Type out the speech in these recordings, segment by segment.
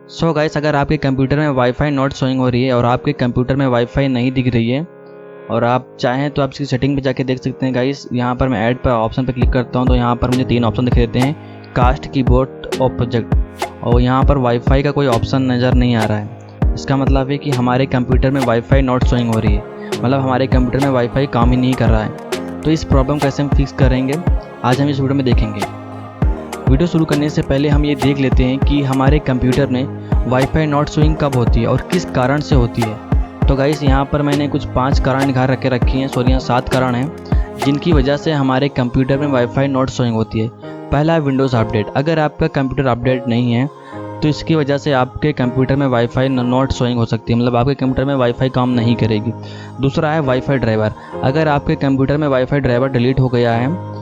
So guys, अगर आपके computer में वाईफाई नॉट शोइंग हो रही है और आपके कंप्यूटर में वाईफाई नहीं दिख रही है और आप चाहें तो आप इसकी सेटिंग पे जाके देख सकते हैं गाइस। यहाँ पर मैं ऐड पर ऑप्शन पर क्लिक करता हूँ तो यहाँ पर मुझे 3 ऑप्शन दिख देते हैं, कास्ट, कीबोर्ड और प्रोजेक्ट, और यहाँ पर वाईफाई का कोई ऑप्शन नज़र नहीं आ रहा है। इसका मतलब है कि हमारे कंप्यूटर में वाईफाई नॉट शोइंग हो रही है, मतलब हमारे कंप्यूटर में वाईफाई काम ही नहीं कर रहा है। तो इस प्रॉब्लम कैसे हम फिक्स करेंगे आज हम इस वीडियो में देखेंगे। वीडियो शुरू करने से पहले हम ये देख लेते हैं कि हमारे कंप्यूटर में वाईफाई नॉट शोइंग कब होती है और किस कारण से होती है। तो गाइस, यहाँ पर मैंने कुछ 5 कारण निकाल रखी हैं, सॉरी 7 कारण हैं जिनकी वजह से हमारे कंप्यूटर में वाईफाई नॉट शोइंग होती है। पहला है विंडोज़ अपडेट। अगर आपका कंप्यूटर अपडेट नहीं है तो इसकी वजह से आपके कंप्यूटर में वाईफाई नॉट शोइंग हो सकती है, मतलब आपके कंप्यूटर में वाईफाई काम नहीं करेगी। दूसरा है वाईफाई ड्राइवर। अगर आपके कंप्यूटर में वाईफाई ड्राइवर डिलीट हो गया है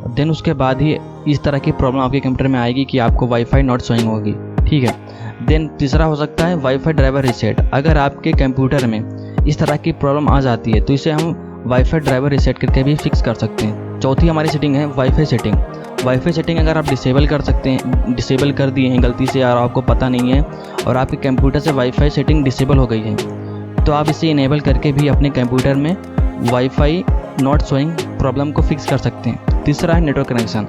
देन उसके बाद ही इस तरह की प्रॉब्लम आपके कंप्यूटर में आएगी कि आपको वाईफाई नॉट शोइंग होगी, ठीक है। देन तीसरा हो सकता है वाईफाई ड्राइवर रीसेट। अगर आपके कंप्यूटर में इस तरह की प्रॉब्लम आ जाती है तो इसे हम वाईफाई ड्राइवर रीसेट करके भी फिक्स कर सकते हैं। चौथी हमारी सेटिंग है वाईफाई सेटिंग। वाईफाई सेटिंग अगर आप डिसेबल कर दिए हैं गलती से और आपको पता नहीं है और आपके कंप्यूटर से वाईफाई सेटिंग डिसेबल हो गई है तो आप इसे इनेबल करके भी अपने कंप्यूटर में वाईफाई नॉट शोइंग प्रॉब्लम को फिक्स कर सकते हैं। तीसरा है नेटवर्क कनेक्शन।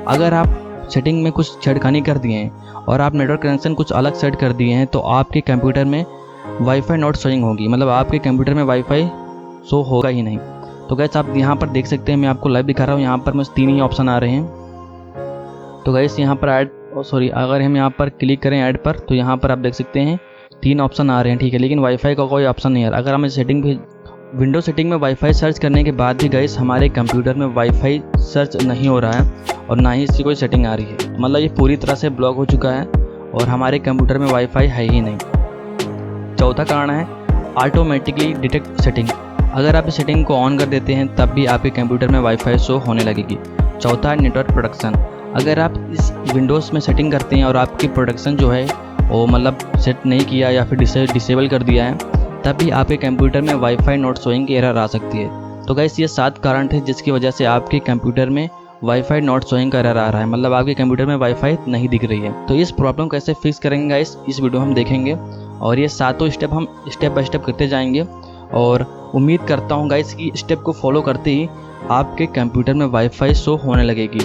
अगर आप सेटिंग में कुछ छेड़खानी कर दिए हैं और आप नेटवर्क कनेक्शन कुछ अलग सेट कर दिए हैं तो आपके कंप्यूटर में वाईफाई नॉट शोइंग होगी, मतलब आपके कंप्यूटर में वाईफाई शो होगा ही नहीं। तो गाइस, आप यहाँ पर देख सकते हैं, मैं आपको लाइव दिखा रहा हूँ, यहाँ पर मुझे 3 ही ऑप्शन आ रहे हैं। तो गाइस, यहाँ पर अगर हम यहाँ पर क्लिक करें ऐड पर तो यहाँ पर आप देख सकते हैं 3 ऑप्शन आ रहे हैं, ठीक है, लेकिन वाईफाई का कोई ऑप्शन नहीं आ रहा। अगर हम सेटिंग भी विंडो सेटिंग में वाईफाई सर्च करने के बाद भी गाइस हमारे कंप्यूटर में वाईफाई सर्च नहीं हो रहा है और ना ही इसकी कोई सेटिंग आ रही है, मतलब ये पूरी तरह से ब्लॉक हो चुका है और हमारे कंप्यूटर में वाईफाई है ही नहीं। चौथा कारण है ऑटोमेटिकली डिटेक्ट सेटिंग। अगर आप इस सेटिंग को ऑन कर देते हैं तब भी आपके कंप्यूटर में वाईफाई शो होने लगेगी। चौथा है नेटवर्क प्रोटेक्शन। अगर आप इस विंडोज़ में सेटिंग करते हैं और आपकी प्रोटेक्शन जो है वो मतलब सेट नहीं किया या फिर डिसेबल कर दिया है तब भी आपके कंप्यूटर में वाईफाई नॉट शोइंग की एरर आ सकती है। तो गाइस, ये 7 कारण थे जिसकी वजह से आपके कंप्यूटर में वाईफाई नॉट शोइंग का एरर आ रहा है, मतलब आपके कंप्यूटर में वाईफाई नहीं दिख रही है। तो इस प्रॉब्लम कैसे फिक्स करेंगे गाइस इस वीडियो हम देखेंगे और ये 7 स्टेप हम स्टेप बाय स्टेप करते जाएंगे और उम्मीद करता हूँ गाइस कि स्टेप को फॉलो करते ही आपके कंप्यूटर में वाईफाई शो होने लगेगी।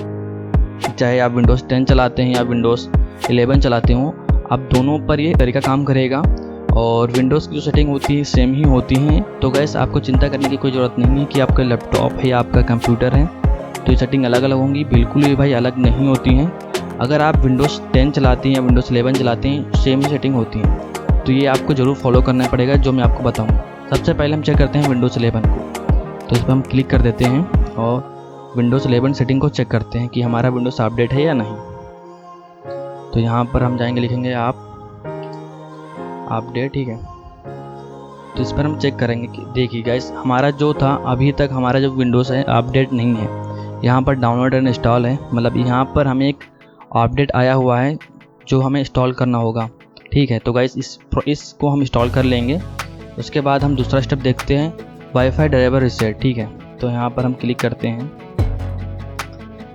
चाहे आप विंडोज़ 10 चलाते हैं या विंडोज़ 11 चलाते हो, आप दोनों पर ये तरीका काम करेगा और विंडोज़ की जो सेटिंग होती है सेम ही होती हैं। तो गैस, आपको चिंता करने की कोई ज़रूरत नहीं है कि आपका लैपटॉप है या आपका कंप्यूटर है तो ये सेटिंग अलग अलग होंगी, बिल्कुल भी भाई अलग नहीं होती हैं। अगर आप विंडोज़ 10 चलाते हैं या विंडोज़ 11 चलाते हैं सेम ही सेटिंग होती है, तो ये आपको ज़रूर फॉलो करना पड़ेगा जो मैं आपको बताऊँगा। सबसे पहले हम चेक करते हैं विंडोज़ 11 को, तो इस पर हम क्लिक कर देते हैं और विंडोज़ 11 सेटिंग को चेक करते हैं कि हमारा विंडोज़ अपडेट है या नहीं। तो यहाँ पर हम जाएंगे, लिखेंगे आप अपडेट, ठीक है। तो इस पर हम चेक करेंगे कि देखिए गाइस, हमारा जो था अभी तक हमारा जो विंडोज़ है अपडेट नहीं है। यहाँ पर डाउनलोड एंड इंस्टॉल है, मतलब यहाँ पर हमें एक अपडेट आया हुआ है जो हमें इंस्टॉल करना होगा, ठीक है। तो गाइस, इसको हम इंस्टॉल कर लेंगे। उसके बाद हम दूसरा स्टेप देखते हैं वाईफाई ड्राइवर रीसेट, ठीक है। तो यहाँ पर हम क्लिक करते हैं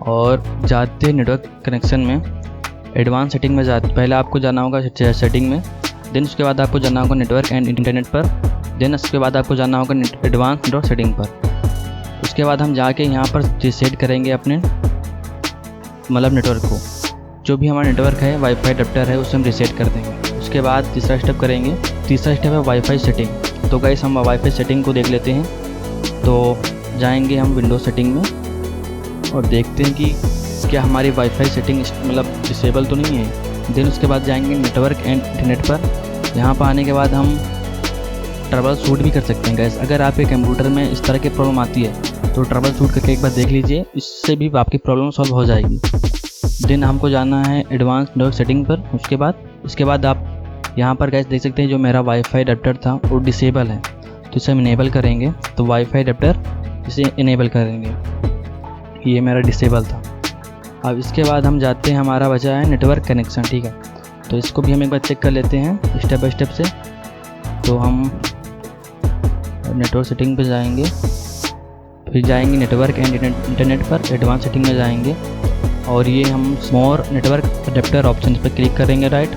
और जाते हैं नेटवर्क कनेक्शन में, एडवांस सेटिंग में जाते। पहले आपको जाना होगा सेटिंग में, देन उसके बाद आपको जाना होगा नेटवर्क एंड इंटरनेट पर, देन उसके बाद आपको जाना होगा एडवांस नेटवर्क सेटिंग पर। उसके बाद हम जाके यहाँ पर रीसेट करेंगे अपने मतलब नेटवर्क को, जो भी हमारा नेटवर्क है वाईफाई अडेप्टर है उसे हम रीसेट कर देंगे। उसके बाद तीसरा स्टेप करेंगे, तीसरा स्टेप है वाईफाई सेटिंग। तो गाइस, हम वाईफाई सेटिंग को देख लेते हैं। तो जाएंगे हम विंडोज सेटिंग में और देखते हैं कि क्या हमारी वाईफाई सेटिंग मतलब डिसेबल तो नहीं है। देन उसके बाद जाएंगे नेटवर्क एंड इंटरनेट पर। यहाँ पर आने के बाद हम ट्रबल शूट भी कर सकते हैं गाइस। अगर आपके कंप्यूटर में इस तरह की प्रॉब्लम आती है तो ट्रबल शूट करके एक बार देख लीजिए, इससे भी आपकी प्रॉब्लम सॉल्व हो जाएगी। देन हमको जाना है एडवांस नेटवर्क सेटिंग पर। उसके बाद आप यहाँ पर गाइस देख सकते हैं जो मेरा वाईफाई अडेप्टर था वो डिसेबल है, तो इसे हम इनेबल करेंगे। तो वाईफाई अडेप्टर इसे इनेबल करेंगे, ये मेरा डिसेबल था। अब इसके बाद हम जाते हैं, हमारा बचा है नेटवर्क कनेक्शन, ठीक है। तो इसको भी हम एक बार चेक कर लेते हैं स्टेप बाय स्टेप से। तो हम नेटवर्क सेटिंग पे जाएंगे, फिर जाएंगे नेटवर्क एंड इंटरनेट पर, एडवांस सेटिंग में जाएंगे और ये हम मोर नेटवर्क अडेप्टर ऑप्शन पर क्लिक करेंगे, राइट।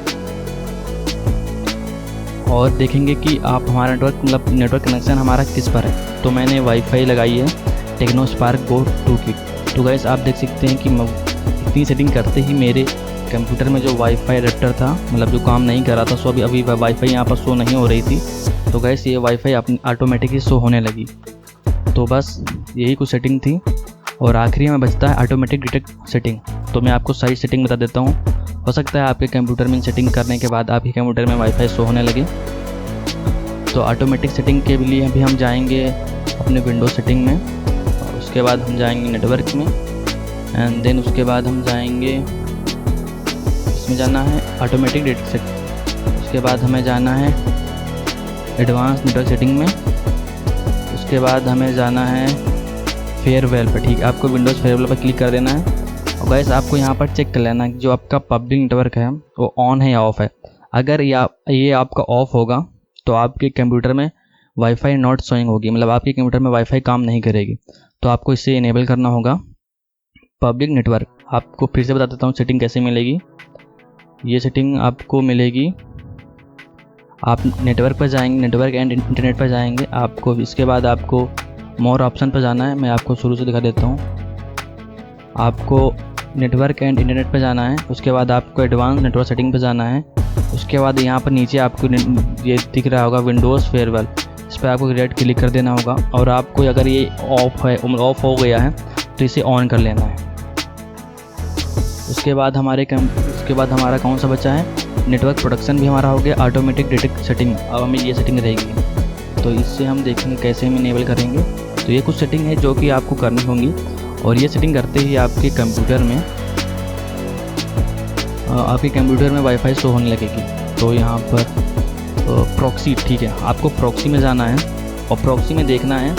और देखेंगे कि आप हमारा नेटवर्क कनेक्शन हमारा किस पर है। तो मैंने वाईफाई लगाई है टेक्नो स्पार्क गो 2 की। तो गाइस आप देख सकते हैं कि इतनी सेटिंग करते ही मेरे कंप्यूटर में जो वाईफाई एडेप्टर था जो काम नहीं कर रहा था, सो अभी वाईफाई यहाँ पर शो नहीं हो रही थी। तो गाइस ये वाईफाई ऑटोमेटिकली शो होने लगी। तो बस यही कुछ सेटिंग थी। और आखिरी में बचता है ऑटोमेटिक डिटेक्ट सेटिंग। तो मैं आपको सारी सेटिंग बता देता हूँ। हो सकता है आपके कंप्यूटर में सेटिंग करने के बाद आपके कंप्यूटर में वाईफाई शो होने लगे। तो ऑटोमेटिक सेटिंग के लिए अभी हम जाएंगे अपने विंडोज सेटिंग में, और उसके बाद हम जाएंगे नेटवर्क में, एंड देन उसके बाद हम जाएंगे, इसमें जाना है ऑटोमेटिक डिटेक्ट सेटिंग। उसके बाद हमें जाना है एडवांस नेटवर्क सेटिंग में। उसके बाद हमें जाना है फेयरवेल पर। ठीक है, आपको विंडोज़ फेयरवेल पर क्लिक कर देना है। और गाइस आपको यहाँ पर चेक कर लेना है कि जो आपका पब्लिक नेटवर्क है वो ऑन है या ऑफ़ है। अगर ये आपका ऑफ़ होगा तो आपके कंप्यूटर में वाईफाई नॉट शोइंग होगी, आपके कंप्यूटर में वाईफाई काम नहीं करेगी। तो आपको इसे इनेबल करना होगा पब्लिक नेटवर्क। आपको फिर से बता देता हूँ सेटिंग कैसे मिलेगी। ये सेटिंग आपको मिलेगी, आप नेटवर्क पर जाएंगे, नेटवर्क एंड इंटरनेट पर जाएंगे। आपको इसके बाद आपको मोर ऑप्शन पर जाना है। मैं आपको शुरू से दिखा देता हूँ। आपको नेटवर्क एंड इंटरनेट पर जाना है। उसके बाद आपको एडवांस नेटवर्क सेटिंग पर जाना है। उसके बाद यहाँ पर नीचे आपको ये दिख रहा होगा विंडोज़ फेयरवेल, इस पर आपको रेड क्लिक कर देना होगा। और आपको अगर ये ऑफ हो गया है तो इसे ऑन कर लेना है। उसके बाद हमारा कौन सा बचा है, नेटवर्क प्रोटेक्शन भी हमारा हो गया, ऑटोमेटिक डिटेक्ट सेटिंग। अब हमें ये सेटिंग रहेगी। तो इससे हम देखेंगे कैसे हम इनेबल करेंगे। तो ये कुछ सेटिंग है जो कि आपको करनी होंगी, और ये सेटिंग करते ही आपके कंप्यूटर में वाईफाई शो होने लगेगी। तो यहाँ पर प्रॉक्सी, ठीक है, आपको प्रॉक्सी में जाना है और प्रॉक्सी में देखना है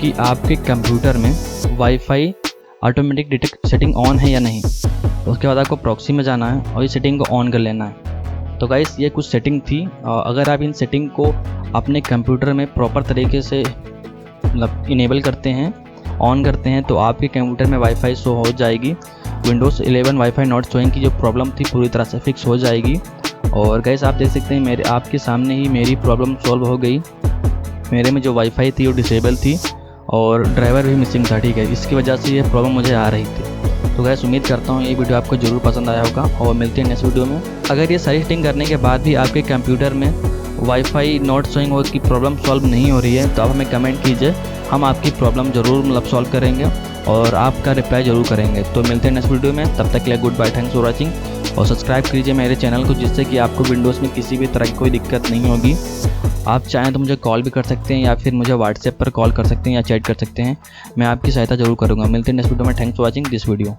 कि आपके कंप्यूटर में wifi automatic detect setting on है या नहीं। उसके बाद आपको प्रॉक्सी में जाना है और इस सेटिंग को ऑन कर लेना है। तो गाइस ये कुछ सेटिंग थी। अगर आप इन सेटिंग को अपने कंप्यूटर में प्रॉपर तरीके से इनेबल करते हैं, ऑन करते हैं, तो आपके कंप्यूटर में वाईफाई शो हो जाएगी। विंडोज़ 11 वाईफाई नॉट शोइंग की जो प्रॉब्लम थी पूरी तरह से फिक्स हो जाएगी। और गाइस आप देख सकते हैं आपके सामने ही मेरी प्रॉब्लम सॉल्व हो गई। मेरे में जो वाईफाई थी वो डिसेबल थी और ड्राइवर भी मिसिंग था। ठीक है, इसकी वजह से ये प्रॉब्लम मुझे आ रही थी। तो गाइस उम्मीद करता हूँ ये वीडियो आपको ज़रूर पसंद आया होगा, और मिलते हैं नेक्स्ट वीडियो में। अगर ये सारी सेटिंग करने के बाद भी आपके कंप्यूटर में वाईफाई नॉट शोइंग हो की प्रॉब्लम सॉल्व नहीं हो रही है, तो आप हमें कमेंट कीजिए। हम आपकी प्रॉब्लम ज़रूर सॉल्व करेंगे और आपका रिप्लाई ज़रूर करेंगे। तो मिलते हैं नेक्स्ट वीडियो में, तब तक के लिए good bye, thanks for watching. और सब्सक्राइब कीजिए मेरे चैनल को, जिससे कि आपको विंडोज़ में किसी भी तरह की कोई दिक्कत नहीं होगी। आप चाहें तो मुझे कॉल भी कर सकते हैं, या फिर मुझे व्हाट्सएप पर कॉल कर सकते हैं या चैट कर सकते हैं। मैं आपकी सहायता ज़रूर करूँगा। मिलते हैं नेक्स्ट वीडियो में, thanks for watching this video.